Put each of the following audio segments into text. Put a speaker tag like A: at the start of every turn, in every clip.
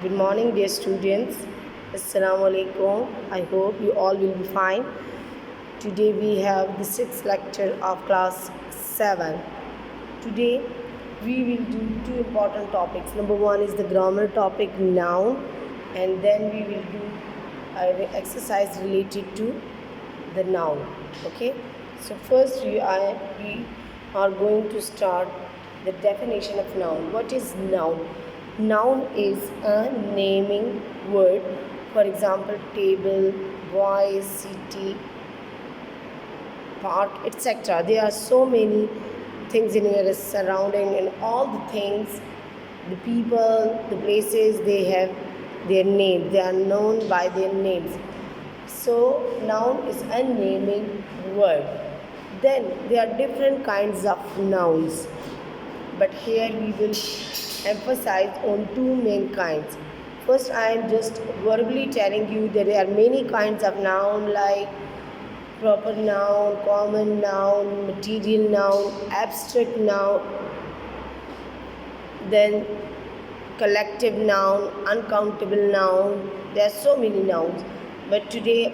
A: Good morning, dear students. Assalamu alaikum. I hope you all will be fine. Today we have the sixth lecture of class 7. Today we will do two important topics. Number one is the grammar topic noun, and then we will do an exercise related to the noun. Okay. So first we are going to start the definition of noun. What is noun? Noun is a naming word. For example, table, boy, city, park, etc. There are so many things in your surrounding, and all the things, the people, the places, they have their name. They are known by their names. So noun is a naming word. Then there are different kinds of nouns, but here we will emphasize on two main kinds. First, I am just verbally telling you that there are many kinds of noun, like proper noun, common noun, material noun, abstract noun, then collective noun, uncountable noun. There are so many nouns, but today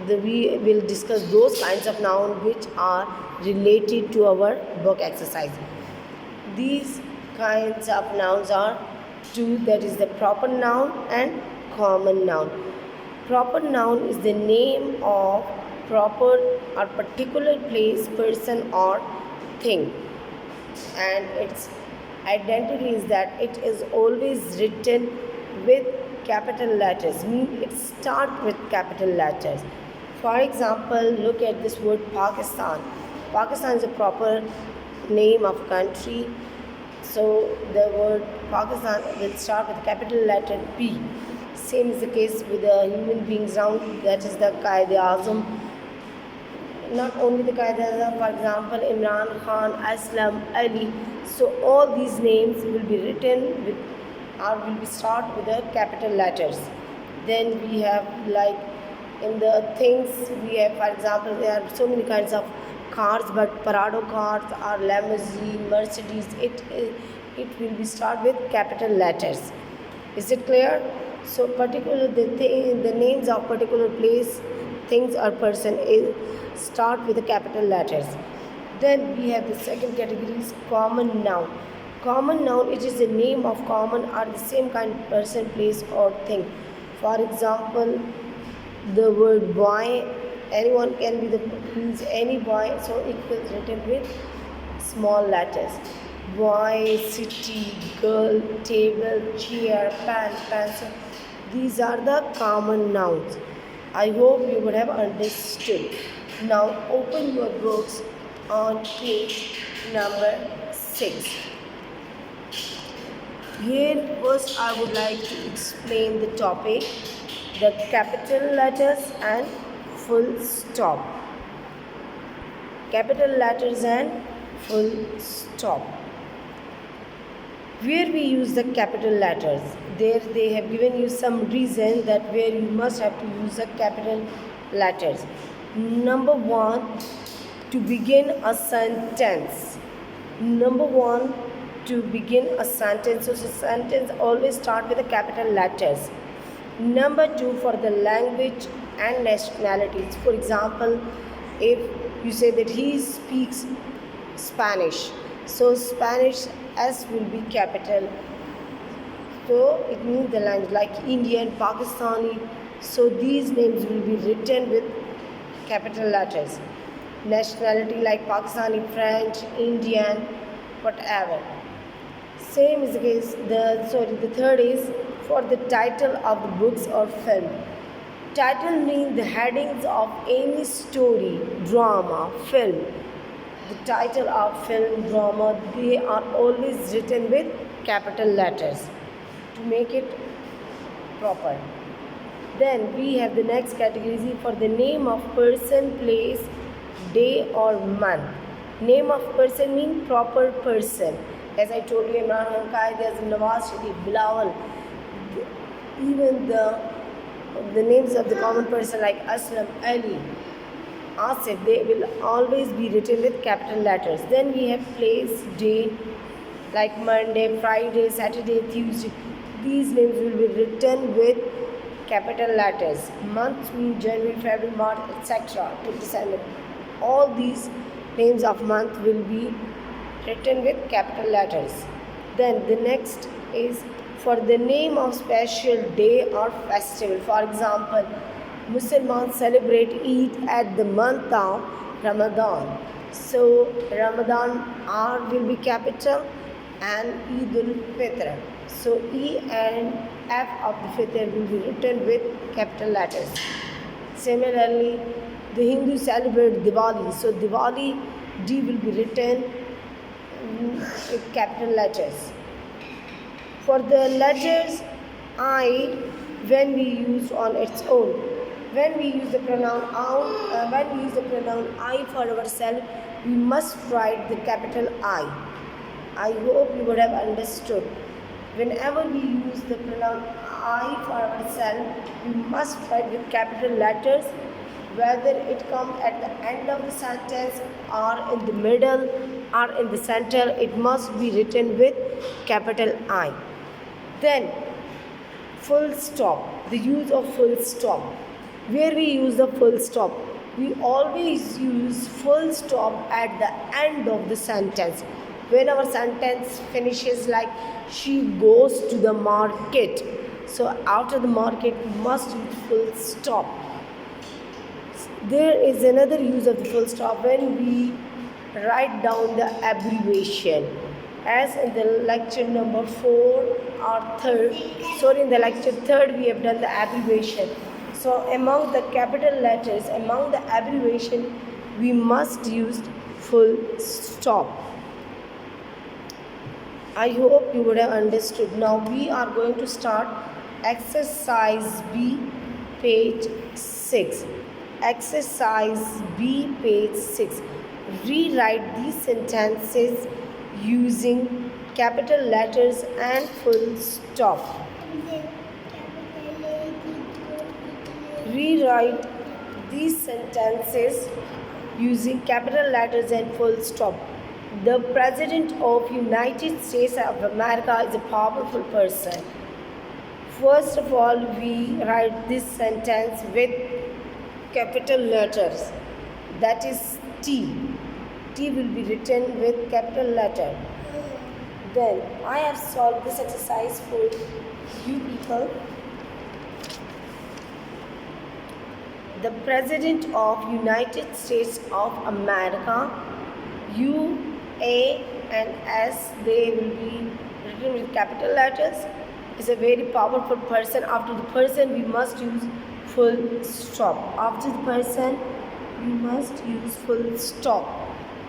A: we will discuss those kinds of noun which are related to our book exercise. These kinds of nouns are two, that is the proper noun and common noun. Proper noun is the name of proper or particular place, person or thing, and its identity is that it is always written with capital letters, means it starts with capital letters. For example, look at this word Pakistan. Pakistan is a proper name of country, so the word Pakistan will start with capital letter P. Same is the case with the human beings round, that is the Qaid-e-Azam. Not only the Qaid-e-Azam, for example, Imran Khan, Aslam, Ali. So all these names will be written with or will be start with the capital letters. Then we have, like in the things, we have, for example, there are so many kinds of cars, but Prado cars or limousine, Mercedes, it will be start with capital letters. Is it clear? So particular the names of particular place, things or person start with the capital letters. Then we have the second category is common noun. Common noun, it is the name of common or the same kind of person, place or thing. For example, the word boy, anyone can be means any boy, so it is written with small letters. Boy, city, girl, table, chair, pen, pencil. These are the common nouns. I hope you would have understood. Now open your books on page number 6. Here first I would like to explain the topic, the capital letters and full stop. Capital letters and full stop. Where we use the capital letters, there they have given you some reason that where you must have to use the capital letters. Number one, to begin a sentence. Number one, to begin a sentence. So the sentence always start with the capital letters. Number two, for the language and nationalities. For example, if you say that he speaks Spanish, so Spanish S will be capital. So it means the language, like Indian, Pakistani. So these names will be written with capital letters. Nationality like Pakistani, French, Indian, whatever. Same is the case. The third is for the title of the books or film. Title means the headings of any story, drama, film. The title of film, drama, they are always written with capital letters to make it proper. Then we have the next category for the name of person, place, day or month. Name of person means proper person. As I told you, Imran Khan, Qaid-e-Azam, Nawaz Sharif, Bilawal. Even the names of the common person like Aslam, Ali, Asif, they will always be written with capital letters. Then we have place, day, like Monday, Friday, Saturday, Tuesday. these names will be written with capital letters. Months mean January, February, March, etc. to December. All these names of month will be written with capital letters. Then the next is for the name of special day or festival. For example, Muslims celebrate Eid at the month of Ramadan. So Ramadan R will be capital and Eid al-Fitr. So E and F of the Fitr will be written with capital letters. Similarly, the Hindus celebrate Diwali. So Diwali D will be written with capital letters. For the letters I, when we use on its own, when we use the pronoun I for ourselves, we must write the capital I. I hope you would have understood. Whenever we use the pronoun I for ourselves, we must write with capital letters, whether it comes at the end of the sentence or in the middle or in the center, it must be written with capital I. Then full stop, the use of full stop. Where we use the full stop, we always use full stop at the end of the sentence. When our sentence finishes like she goes to the market, so after the market we must use full stop. There is another use of the full stop when we write down the abbreviation. As in the lecture number 4 or 3rd, in the lecture 3rd we have done the abbreviation. So among the capital letters, among the abbreviation, we must use full stop. I hope you would have understood. Now we are going to start exercise B, page 6. Exercise B, page 6. Rewrite these sentences using capital letters and full stop. Rewrite these sentences using capital letters and full stop. The President of United States of America is a powerful person. First of all, we write this sentence with capital letters. That is T. T will be written with capital letter. Then I have solved this exercise for you people. The President of United States of America, U, A and S, they will be written with capital letters, is a very powerful person. After the person we must use full stop. After the person you must use full stop.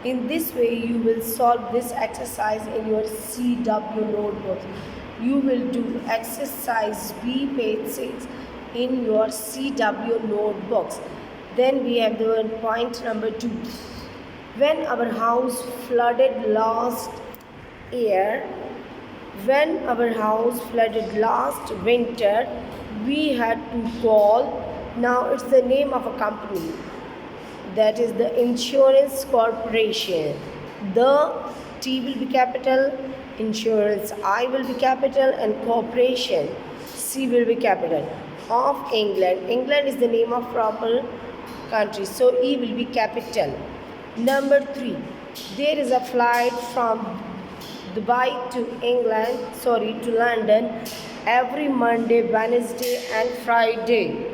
A: In this way you will solve this exercise in your CW notebook. You will do exercise B, page 6 in your CW notebooks. Then we have the point number 2. When our house flooded last year, when our house flooded last winter, we had to call, now it's the name of a company, that is the insurance corporation. The T will be capital, insurance I will be capital, and corporation C will be capital. Of England. England is the name of proper country, so E will be capital. Number 3. There is a flight from Dubai to London every Monday, Wednesday and Friday.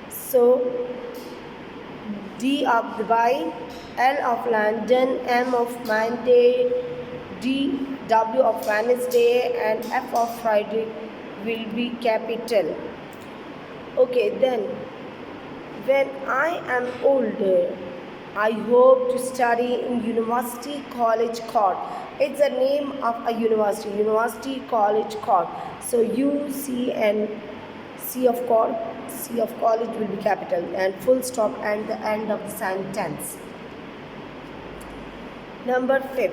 A: So D of Dubai, L of London, M of Monday, D, W of Wednesday and F of Friday will be capital. Okay, then when I am older, I hope to study in University College Cork. It's the name of a university, University College Cork. So U, C and C of Cork, C of college will be capital and full stop at the end of the sentence. Number 5.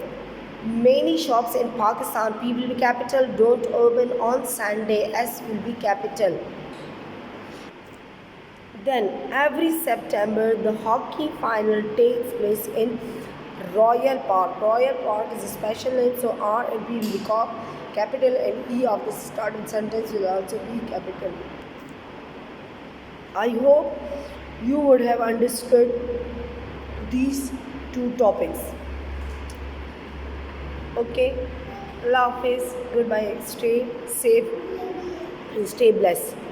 A: Many shops in Pakistan, P will be capital, don't open on Sunday, S will be capital. Then every September the hockey final takes place in Royal Park. Royal Park is a special name, so R and P will be capital and E of the starting sentence will also be capital. I hope you would have understood these two topics. Okay, Allah Hafiz, goodbye, stay safe and stay blessed.